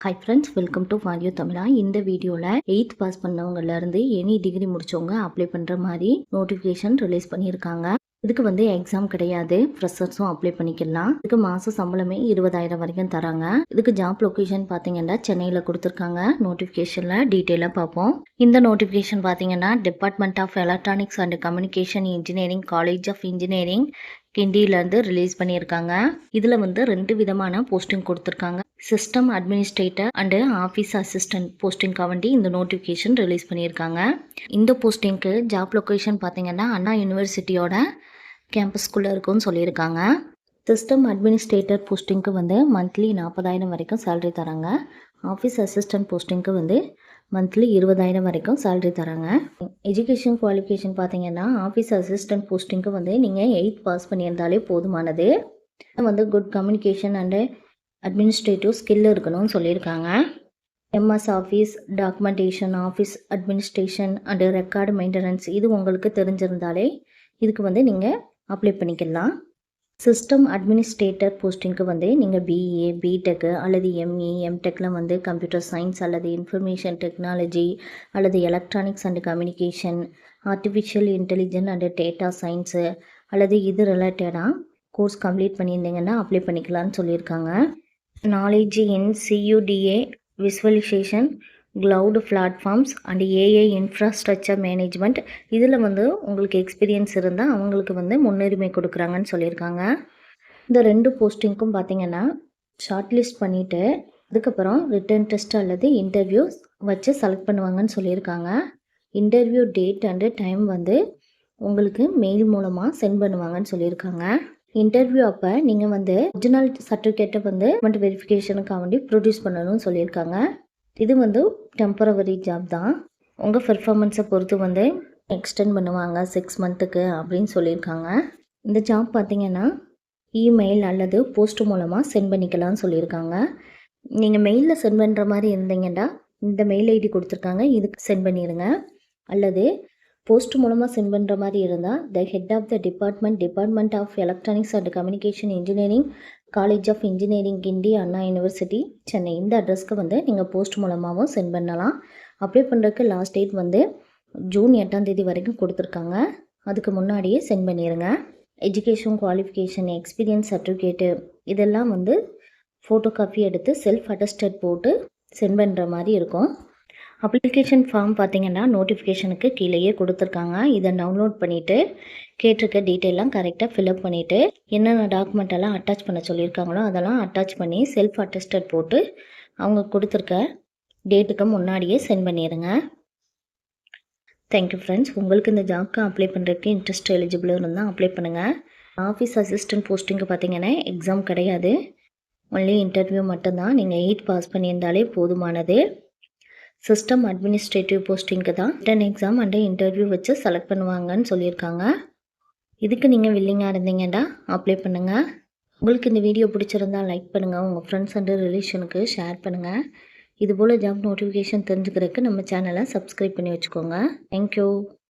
Hi friends, welcome to value தமிழா. இந்த வீடியோவில் 8th pass பண்ணவங்கலேருந்து any degree முடித்தவங்க அப்ளை பண்ணுற மாதிரி நோட்டிஃபிகேஷன் ரிலீஸ் பண்ணியிருக்காங்க. இதுக்கு எக்ஸாம் கிடையாது, ஃப்ரெஷர்ஸும் அப்ளை பண்ணிக்கலாம். இதுக்கு மாத சம்பளமே 20,000 வரைக்கும் தராங்க. இதுக்கு ஜாப் லொக்கேஷன் பார்த்தீங்கன்னா சென்னையில் கொடுத்துருக்காங்க. நோட்டிஃபிகேஷனில் டீட்டெயிலாக பார்ப்போம். இந்த நோட்டிஃபிகேஷன் பார்த்தீங்கன்னா department of electronics and communication engineering, college of engineering, கிண்டியிலேருந்து ரிலீஸ் பண்ணியிருக்காங்க. இதில் 2 விதமான போஸ்டிங் கொடுத்துருக்காங்க. System administrator and office assistant போஸ்டிங்காக வேண்டி இந்த நோட்டிஃபிகேஷன் ரிலீஸ் பண்ணியிருக்காங்க. இந்த போஸ்டிங்க்கு ஜாப் லொக்கேஷன் பார்த்தீங்கன்னா அண்ணா யூனிவர்சிட்டியோட கேம்பஸ்குள்ளே இருக்குன்னு சொல்லியிருக்காங்க. சிஸ்டம் அட்மினிஸ்ட்ரேட்டர் போஸ்டிங்க்கு மந்த்லி 40,000 வரைக்கும் சேலரி தராங்க. ஆஃபீஸ் அசிஸ்டன்ட் போஸ்டிங்க்கு மந்த்லி 20,000 வரைக்கும் சேலரி தராங்க. எஜுகேஷன் குவாலிஃபிகேஷன் பார்த்தீங்கன்னா ஆஃபீஸ் அசிஸ்டன்ட் போஸ்டிங்க்கு நீங்கள் 8th பாஸ் பண்ணியிருந்தாலே போதுமானது. Good communication and administrative skill இருக்கணும்னு சொல்லியிருக்காங்க. MS office, documentation, office administration and record maintenance இது உங்களுக்கு தெரிஞ்சிருந்தாலே இதுக்கு நீங்கள் அப்ளை பண்ணிக்கலாம். சிஸ்டம் அட்மினிஸ்ட்ரேட்டர் போஸ்டிங்க்கு நீங்கள் பிஏ, பிடெக்கு அல்லது எம்இ, எம்டெக்கில் கம்ப்யூட்டர் சயின்ஸ் அல்லது இன்ஃபர்மேஷன் டெக்னாலஜி அல்லது electronics and communication, artificial intelligence and data science அல்லது இது ரிலேட்டடாக கோர்ஸ் கம்ப்ளீட் பண்ணியிருந்தீங்கன்னா அப்ளை பண்ணிக்கலான்னு சொல்லியிருக்காங்க. Knowledge in CUDA, visualisation, cloud platforms and AI infrastructure management இதில் உங்களுக்கு எக்ஸ்பீரியன்ஸ் இருந்தால் அவங்களுக்கு முன்னுரிமை கொடுக்குறாங்கன்னு சொல்லியிருக்காங்க. இந்த 2 போஸ்டிங்க்கும் பார்த்தீங்கன்னா ஷார்ட் லிஸ்ட் பண்ணிவிட்டு அதுக்கப்புறம் ரிட்டன் டெஸ்ட் அல்லது இன்டர்வியூஸ் வச்சு செலக்ட் பண்ணுவாங்கன்னு சொல்லியிருக்காங்க. இன்டர்வியூ டேட் அண்டு டைம் உங்களுக்கு மெயில் மூலமாக சென்ட் பண்ணுவாங்கன்னு சொல்லியிருக்காங்க. இன்டர்வியூ அப்போ நீங்கள் ஒரிஜினல் சர்டிஃபிகேட்டை வெரிஃபிகேஷனுக்காக வேண்டி ப்ரொடியூஸ் பண்ணணும்னு சொல்லியிருக்காங்க. இது டெம்பரவரி ஜாப் தான். உங்கள் பெர்ஃபார்மன்ஸை பொறுத்து எக்ஸ்டெண்ட் பண்ணுவாங்க 6 மந்த்துக்கு அப்படின்னு சொல்லியிருக்காங்க. இந்த ஜாப் பார்த்தீங்கன்னா இமெயில் அல்லது போஸ்ட் மூலமாக சென்ட் பண்ணிக்கலாம்னு சொல்லியிருக்காங்க. நீங்கள் மெயிலில் சென்ட் பண்ணுற மாதிரி இருந்தீங்கன்னா இந்த மெயில் ஐடி கொடுத்துருக்காங்க, இதுக்கு சென்ட் பண்ணிடுங்க. அல்லது போஸ்ட் மூலமாக சென்ட் பண்ணுற மாதிரி இருந்தால் the head of the department of electronics and communication engineering, college of engineering, Guindy, Anna university, Chennai இந்த அட்ரஸ்க்கு நீங்கள் போஸ்ட் மூலமாகவும் சென்ட் பண்ணலாம். அப்ளை பண்ணுறதுக்கு லாஸ்ட் டேட் ஜூன் 8ஆம் தேதி வரைக்கும் கொடுத்துருக்காங்க. அதுக்கு முன்னாடியே சென்ட் பண்ணிடுங்க. எஜுகேஷன் குவாலிஃபிகேஷன், எக்ஸ்பீரியன்ஸ் சர்டிஃபிகேட்டு இதெல்லாம் ஃபோட்டோ காப்பி எடுத்து செல்ஃப் அட்டஸ்டட் போட்டு சென்ட் பண்ணுற மாதிரி இருக்கும். அப்ளிகேஷன் ஃபார்ம் பார்த்தீங்கன்னா நோட்டிஃபிகேஷனுக்கு கீழேயே கொடுத்துருக்காங்க. இதை டவுன்லோட் பண்ணிவிட்டு கேட்டிருக்க டீட்டெயிலாம் கரெக்டாக ஃபில்அப் பண்ணிவிட்டு என்னென்ன டாக்குமெண்ட் எல்லாம் அட்டாச் பண்ண சொல்லியிருக்காங்களோ அதெல்லாம் அட்டாச் பண்ணி செல்ஃப் அட்டஸ்டட் போட்டு அவங்க கொடுத்துருக்க டேட்டுக்கு முன்னாடியே சென்ட் பண்ணிடுங்க. Thank you friends. உங்களுக்கு இந்த ஜாப்க்கு அப்ளை பண்ணுறதுக்கு இன்ட்ரெஸ்ட் எலிஜிபிள் இருந்தால் அப்ளை பண்ணுங்கள். ஆஃபீஸ் அசிஸ்டன்ட் போஸ்டிங்க்கு பார்த்தீங்கன்னா எக்ஸாம் கிடையாது, ஒன்லி இன்டர்வியூ மட்டும்தான். நீங்கள் 8th பாஸ் பண்ணியிருந்தாலே போதுமானது. சிஸ்டம் அட்மினிஸ்ட்ரேட்டிவ் போஸ்டிங்க்கு தான் ரிட்டன் எக்ஸாம் அண்ட் இன்டர்வியூ வச்சு செலக்ட் பண்ணுவாங்கன்னு சொல்லியிருக்காங்க. இதுக்கு நீங்கள் வில்லிங்காக இருந்தீங்கன்னா அப்ளை பண்ணுங்கள். உங்களுக்கு இந்த வீடியோ பிடிச்சிருந்தால் லைக் பண்ணுங்கள், உங்கள் ஃப்ரெண்ட்ஸ் அண்ட் ரிலேஷனுக்கு ஷேர் பண்ணுங்கள். இதுபோல் ஜாப் நோட்டிஃபிகேஷன் தெரிஞ்சுக்கிறதுக்கு நம்ம சேனலை சப்ஸ்கிரைப் பண்ணி வச்சுக்கோங்க. தேங்க்யூ.